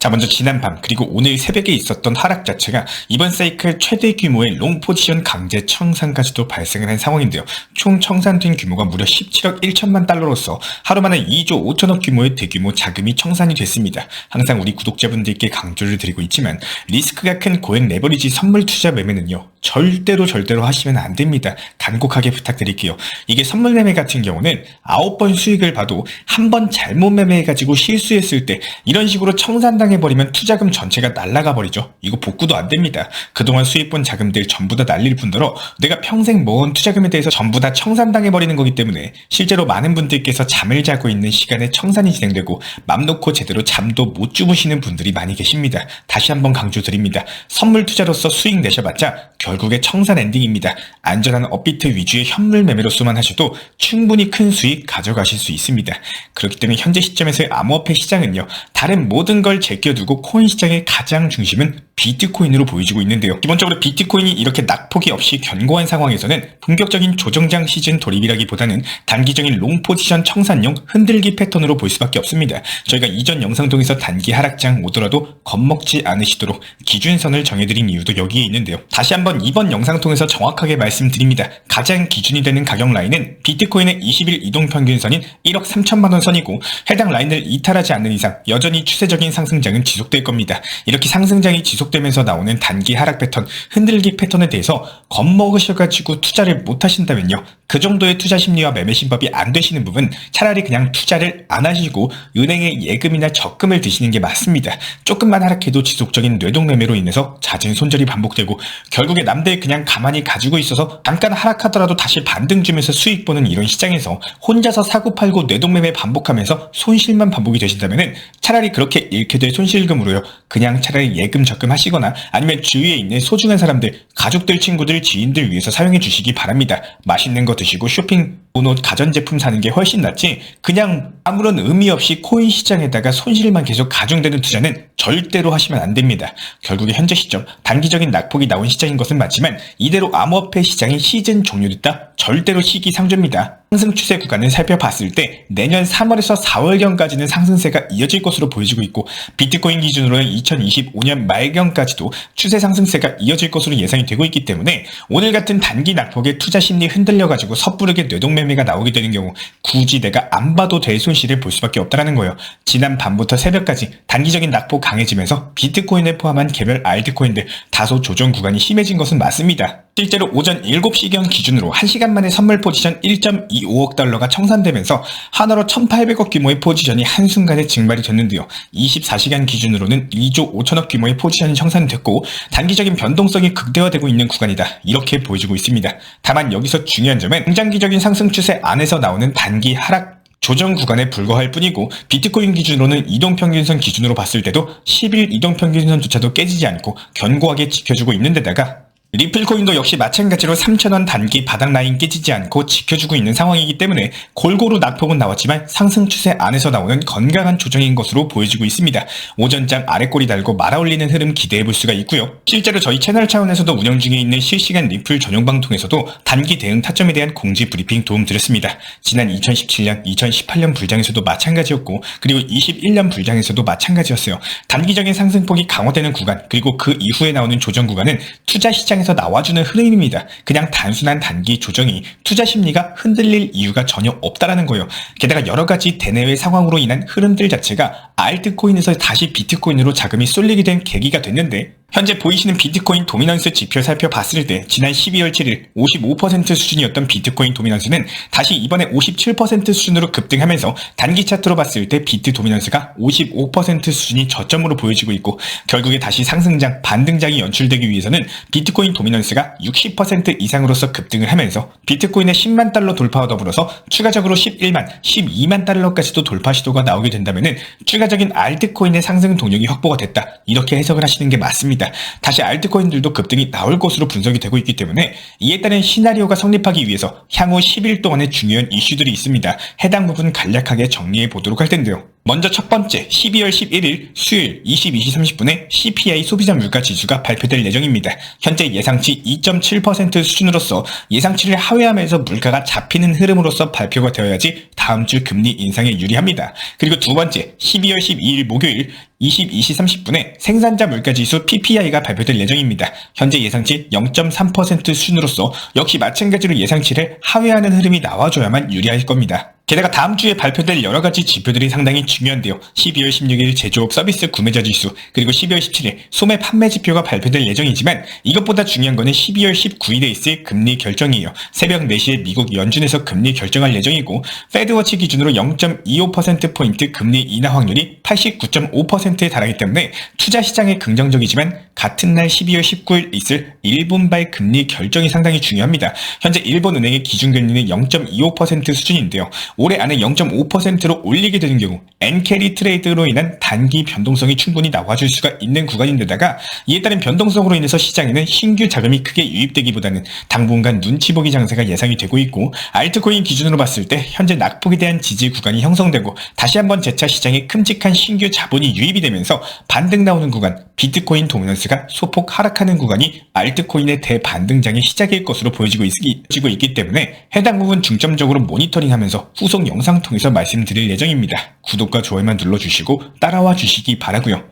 자, 먼저 지난밤 그리고 오늘 새벽에 있었던 하락 자체가 이번 사이클 최대 규모의 롱 포지션 강제 청산까지도 발생을 한 상황인데요. 총 청산된 규모가 무려 17억 1천만 달러로서 하루 만에 2조 5천억 규모의 대규모 자금이 청산이 됐습니다. 항상 우리 구독자분들께 강조를 드리고 있지만 리스크가 큰 고액 레버리지 선물 투자 매매는요, 절대로 하시면 안 됩니다. 간곡하게 부탁드릴게요. 이게 선물 매매 같은 경우는 9번 수익을 봐도 한 번 잘못 매매해가지고 실수했을 때 이런 식으로 청산당해버리면 투자금 전체가 날아가 버리죠. 이거 복구도 안 됩니다. 그동안 수익 본 자금들 전부 다 날릴 뿐더러 내가 평생 모은 투자금에 대해서 전부 다 청산당해버리는 거기 때문에 실제로 많은 분들께서 잠을 자고 있는 시간에 청산이 진행되고 맘 놓고 제대로 잠도 못 주무시는 분들이 많이 계십니다. 다시 한번 강조드립니다. 선물 투자로서 수익 내셔봤자 결국에 청산 엔딩입니다. 안전한 업비트 위주의 현물 매매로서만 하셔도 충분히 큰 수익 가져가실 수 있습니다. 그렇기 때문에 현재 시점에서의 암호화폐 시장은요, 다른 모든 걸 제껴두고 코인 시장의 가장 중심은 비트코인으로 보여지고 있는데요. 기본적으로 비트코인이 이렇게 낙폭이 없이 견고한 상황에서는 본격적인 조정장 시즌 돌입이라기보다는 단기적인 롱 포지션 청산용 흔들기 패턴으로 볼 수밖에 없습니다. 저희가 이전 영상 통해서 단기 하락장 오더라도 겁먹지 않으시도록 기준선을 정해드린 이유도 여기에 있는데요. 다시 한번 이번 영상 통해서 정확하게 말씀드립니다. 가장 기준이 되는 가격 라인은 비트코인의 20일 이동평균선인 1억 3천만 원 선이고, 해당 라인을 이탈하지 않는 이상 여전히 추세적인 상승장은 지속될 겁니다. 이렇게 상승장이 지속되면서 나오는 단기 하락 패턴, 흔들기 패턴에 대해서 겁먹으셔가지고 투자를 못하신다면요, 그 정도의 투자 심리와 매매 심법이 안 되시는 부분 차라리 그냥 투자를 안 하시고 은행에 예금이나 적금을 드시는 게 맞습니다. 조금만 하락해도 지속적인 뇌동매매로 인해서 잦은 손절이 반복되고 결국에 남들 그냥 가만히 가지고 있어서 잠깐 하락하더라도 다시 반등 주면서 수익 보는 이런 시장에서 혼자서 사고팔고 뇌동매매 반복하면서 손실만 반복이 되신다면 차라리 그렇게 잃게 될 손실금으로요, 그냥 차라리 예금 적금 하시거나 아니면 주위에 있는 소중한 사람들, 가족들, 친구들, 지인들 위해서 사용해 주시기 바랍니다. 맛있는 거 드시고 쇼핑, 옷, 가전제품 사는 게 훨씬 낫지 그냥 아무런 의미 없이 코인 시장에다가 손실만 계속 가중되는 투자는 절대로 하시면 안 됩니다. 결국에 현재 시점 단기적인 낙폭이 나온 시장인 것은 맞지만 이대로 암호화폐 시장이 시즌 종료됐다? 절대로 시기상조입니다. 상승 추세 구간을 살펴봤을 때 내년 3월에서 4월경까지는 상승세가 이어질 것으로 보여지고 있고, 비트코인 기준으로는 2025년 말경까지도 추세 상승세가 이어질 것으로 예상이 되고 있기 때문에 오늘 같은 단기 낙폭에 투자 심리 흔들려가지고 섣부르게 뇌동매매가 나오게 되는 경우 굳이 내가 안 봐도 될 손실을 볼 수밖에 없다는 거예요. 지난 밤부터 새벽까지 단기적인 낙폭 강해지면서 비트코인을 포함한 개별 알트코인들 다소 조정 구간이 심해진 것은 맞습니다. 실제로 오전 7시경 기준으로 1시간 만에 선물 포지션 1.25억 달러가 청산되면서 하나로 1,800억 규모의 포지션이 한순간에 증발이 됐는데요. 24시간 기준으로는 2조 5천억 규모의 포지션이 청산됐고 단기적인 변동성이 극대화되고 있는 구간이다, 이렇게 보여지고 있습니다. 다만 여기서 중요한 점은 중장기적인 상승 추세 안에서 나오는 단기 하락 조정 구간에 불과할 뿐이고, 비트코인 기준으로는 이동평균선 기준으로 봤을 때도 10일 이동평균선조차도 깨지지 않고 견고하게 지켜주고 있는 데다가 리플코인도 역시 마찬가지로 3,000원 단기 바닥 라인 깨지지 않고 지켜주고 있는 상황이기 때문에 골고루 낙폭은 나왔지만 상승 추세 안에서 나오는 건강한 조정인 것으로 보여지고 있습니다. 오전장 아래꼬리 달고 말아올리는 흐름 기대해볼 수가 있고요. 실제로 저희 채널 차원에서도 운영 중에 있는 실시간 리플 전용 방통에서도 단기 대응 타점에 대한 공지 브리핑 도움 드렸습니다. 지난 2017년, 2018년 불장에서도 마찬가지였고, 그리고 21년 불장에서도 마찬가지였어요. 단기적인 상승폭이 강화되는 구간, 그리고 그 이후에 나오는 조정 구간은 투자 시장 에서 나와주는 흐름입니다. 그냥 단순한 단기 조정이 투자 심리가 흔들릴 이유가 전혀 없다라는 거예요. 게다가 여러가지 대내외 상황으로 인한 흐름들 자체가 알트코인에서 다시 비트코인으로 자금이 쏠리게 된 계기가 됐는데, 현재 보이시는 비트코인 도미넌스 지표 살펴봤을 때 지난 12월 7일 55% 수준이었던 비트코인 도미넌스는 다시 이번에 57% 수준으로 급등하면서 단기 차트로 봤을 때 비트 도미넌스가 55% 수준이 저점으로 보여지고 있고, 결국에 다시 상승장, 반등장이 연출되기 위해서는 비트코인 도미넌스가 60% 이상으로서 급등을 하면서 비트코인의 10만 달러 돌파와 더불어서 추가적으로 11만, 12만 달러까지도 돌파 시도가 나오게 된다면 추가적인 알트코인의 상승 동력이 확보가 됐다, 이렇게 해석을 하시는 게 맞습니다. 다시 알트코인들도 급등이 나올 것으로 분석이 되고 있기 때문에 이에 따른 시나리오가 성립하기 위해서 향후 10일 동안의 중요한 이슈들이 있습니다. 해당 부분 간략하게 정리해 보도록 할 텐데요. 먼저 첫 번째 12월 11일 수요일 22시 30분에 CPI 소비자 물가 지수가 발표될 예정입니다. 현재 예상치 2.7% 수준으로서 예상치를 하회하면서 물가가 잡히는 흐름으로서 발표가 되어야지 다음 주 금리 인상에 유리합니다. 그리고 두 번째 12월 12일 목요일 22시 30분에 생산자 물가지수 PPI가 발표될 예정입니다. 현재 예상치 0.3% 수준으로서 역시 마찬가지로 예상치를 하회하는 흐름이 나와줘야만 유리할 겁니다. 게다가 다음 주에 발표될 여러가지 지표들이 상당히 중요한데요. 12월 16일 제조업 서비스 구매자 지수, 그리고 12월 17일 소매 판매 지표가 발표될 예정이지만 이것보다 중요한 거는 12월 19일에 있을 금리 결정이에요. 새벽 4시에 미국 연준에서 금리 결정할 예정이고 페드워치 기준으로 0.25%포인트 금리 인하 확률이 89.5%에 달하기 때문에 투자 시장에 긍정적이지만 같은 날 12월 19일 있을 일본발 금리 결정이 상당히 중요합니다. 현재 일본은행의 기준금리는 0.25% 수준인데요. 올해 안에 0.5%로 올리게 되는 경우 엔캐리 트레이드로 인한 단기 변동성이 충분히 나와줄 수가 있는 구간인데다가 이에 따른 변동성으로 인해서 시장에는 신규 자금이 크게 유입되기보다는 당분간 눈치 보기 장세가 예상이 되고 있고 알트코인 기준으로 봤을 때 현재 낙폭에 대한 지지 구간이 형성되고 다시 한번 재차 시장에 큼직한 신규 자본이 유입이 되면서 반등 나오는 구간 비트코인 도미넌스가 소폭 하락하는 구간이 알트코인의 대반등장의 시작일 것으로 보여지고 있기 때문에 해당 부분 중점적으로 모니터링하면서 후속 영상 통해서 말씀드릴 예정입니다. 구독과 좋아요만 눌러주시고 따라와 주시기 바라고요.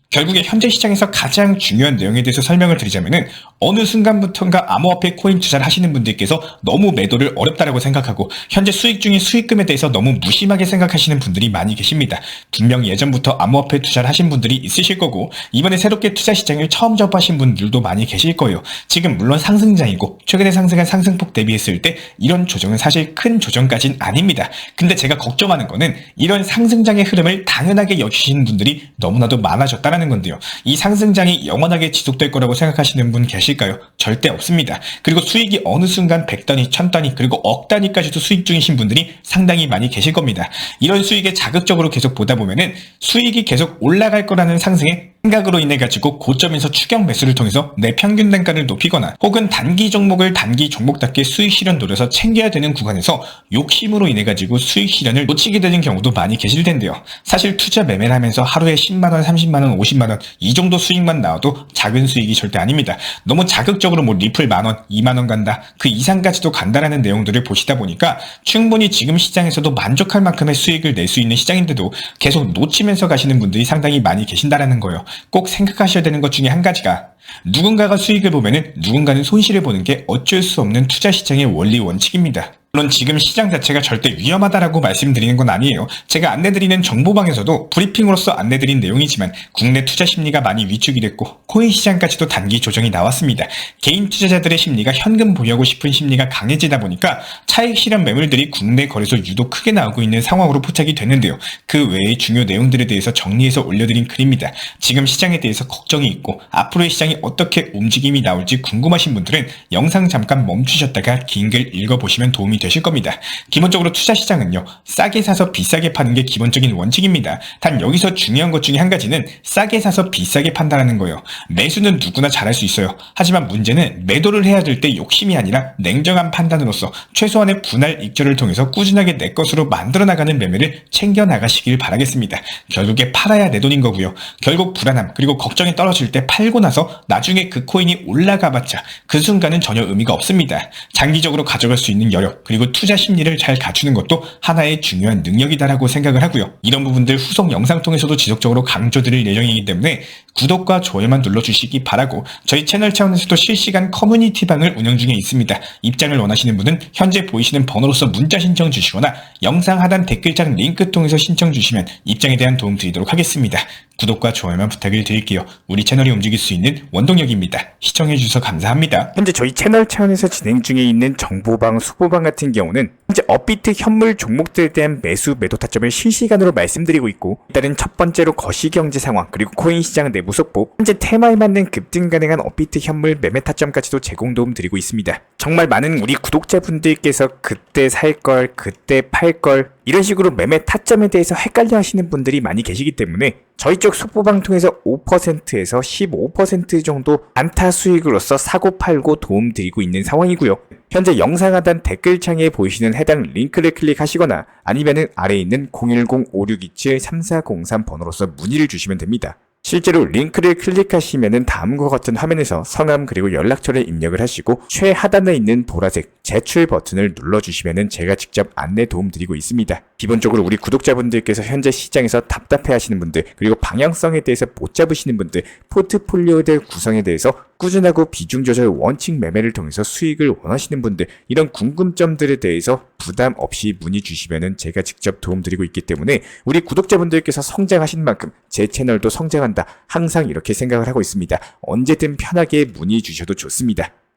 결국에 현재 시장에서 가장 중요한 내용에 대해서 설명을 드리자면은 어느 순간부터인가 암호화폐 코인 투자를 하시는 분들께서 너무 매도를 어렵다라고 생각하고 현재 수익 중인 수익금에 대해서 너무 무심하게 생각하시는 분들이 많이 계십니다. 분명 예전부터 암호화폐 투자를 하신 분들이 있으실 거고 이번에 새롭게 투자 시장을 처음 접하신 분들도 많이 계실 거예요. 지금 물론 상승장이고 최근에 상승한 상승폭 대비했을 때 이런 조정은 사실 큰 조정까지는 아닙니다. 근데 제가 걱정하는 거는 이런 상승장의 흐름을 당연하게 여기시는 분들이 너무나도 많아졌다는 건데요. 이 상승장이 영원하게 지속될 거라고 생각하시는 분 계실까요? 절대 없습니다. 그리고 수익이 어느 순간 100단위, 1000단위, 그리고 억 단위까지도 수익 중이신 분들이 상당히 많이 계실 겁니다. 이런 수익에 자극적으로 계속 보다 보면은 수익이 계속 올라갈 거라는 상승에 생각으로 인해 가지고 고점에서 추격 매수를 통해서 내 평균 단가를 높이거나 혹은 단기 종목을 단기 종목답게 수익 실현 노려서 챙겨야 되는 구간에서 욕심으로 인해 가지고 수익 실현을 놓치게 되는 경우도 많이 계실 텐데요. 사실 투자 매매를 하면서 하루에 10만원, 30만원, 50만원 이 정도 수익만 나와도 작은 수익이 절대 아닙니다. 너무 자극적으로 뭐 리플 만원, 2만원 간다, 그 이상까지도 간다라는 내용들을 보시다 보니까 충분히 지금 시장에서도 만족할 만큼의 수익을 낼 수 있는 시장인데도 계속 놓치면서 가시는 분들이 상당히 많이 계신다라는 거예요. 꼭 생각하셔야 되는 것 중에 한 가지가 누군가가 수익을 보면은 누군가는 손실을 보는 게 어쩔 수 없는 투자 시장의 원리 원칙입니다. 물론 지금 시장 자체가 절대 위험하다라고 말씀드리는 건 아니에요. 제가 안내드리는 정보방에서도 브리핑으로서 안내드린 내용이지만 국내 투자 심리가 많이 위축이 됐고 코인 시장까지도 단기 조정이 나왔습니다. 개인 투자자들의 심리가 현금 보유하고 싶은 심리가 강해지다 보니까 차익 실현 매물들이 국내 거래소 유독 크게 나오고 있는 상황으로 포착이 됐는데요. 그 외의 중요 내용들에 대해서 정리해서 올려드린 글입니다. 지금 시장에 대해서 걱정이 있고 앞으로의 시장이 어떻게 움직임이 나올지 궁금하신 분들은 영상 잠깐 멈추셨다가 긴 글 읽어보시면 도움이 되실 겁니다. 기본적으로 투자 시장은요, 싸게 사서 비싸게 파는 게 기본적인 원칙입니다. 단 여기서 중요한 것 중에 한 가지는 싸게 사서 비싸게 판다라는 거예요. 매수는 누구나 잘할 수 있어요. 하지만 문제는 매도를 해야 될 때 욕심이 아니라 냉정한 판단으로서 최소한의 분할 익절을 통해서 꾸준하게 내 것으로 만들어 나가는 매매를 챙겨 나가시길 바라겠습니다. 결국에 팔아야 내 돈인 거고요. 결국 불안함 그리고 걱정이 떨어질 때 팔고 나서 나중에 그 코인이 올라가봤자 그 순간은 전혀 의미가 없습니다. 장기적으로 가져갈 수 있는 여력 그리고 투자 심리를 잘 갖추는 것도 하나의 중요한 능력이다라고 생각을 하고요. 이런 부분들 후속 영상 통해서도 지속적으로 강조드릴 예정이기 때문에 구독과 좋아요만 눌러주시기 바라고 저희 채널 차원에서도 실시간 커뮤니티방을 운영 중에 있습니다. 입장을 원하시는 분은 현재 보이시는 번호로서 문자 신청 주시거나 영상 하단 댓글창 링크 통해서 신청 주시면 입장에 대한 도움 드리도록 하겠습니다. 구독과 좋아요만 부탁을 드릴게요. 우리 채널이 움직일 수 있는 원동력입니다. 시청해주셔서 감사합니다. 현재 저희 채널 차원에서 진행 중에 있는 정보방, 수보방 같은 경우는 현재 업비트 현물 종목들에 대한 매수, 매도 타점을 실시간으로 말씀드리고 있고 일단은 첫 번째로 거시경제 상황 그리고 코인 시장 내부 내부 속보, 현재 테마에 맞는 급등 가능한 업비트 현물 매매 타점까지도 제공 도움 드리고 있습니다. 정말 많은 우리 구독자분들께서 그때 살 걸, 그때 팔 걸 이런 식으로 매매 타점에 대해서 헷갈려 하시는 분들이 많이 계시기 때문에 저희 쪽 속보방 통해서 5%에서 15% 정도 안타 수익으로서 사고 팔고 도움 드리고 있는 상황이고요. 현재 영상 하단 댓글창에 보이시는 해당 링크를 클릭하시거나 아니면은 아래에 있는 010-5627-3403 번호로서 문의를 주시면 됩니다. 실제로 링크를 클릭하시면은 다음과 같은 화면에서 성함 그리고 연락처를 입력을 하시고 최하단에 있는 보라색 제출 버튼을 눌러주시면은 제가 직접 안내 도움 드리고 있습니다. 기본적으로 우리 구독자분들께서 현재 시장에서 답답해 하시는 분들, 그리고 방향성에 대해서 못 잡으시는 분들, 포트폴리오들 구성에 대해서 꾸준하고 비중 조절 원칙 매매를 통해서 수익을 원하시는 분들, 이런 궁금점들에 대해서 부담 없이 문의 주시면은 제가 직접 도움 드리고 있기 때문에 우리 구독자분들께서 성장하신 만큼 제 채널도 성장한다, 항상 이렇게 생각을 하고 있습니다. 언제든 편하게 문의 주셔도 좋습니다.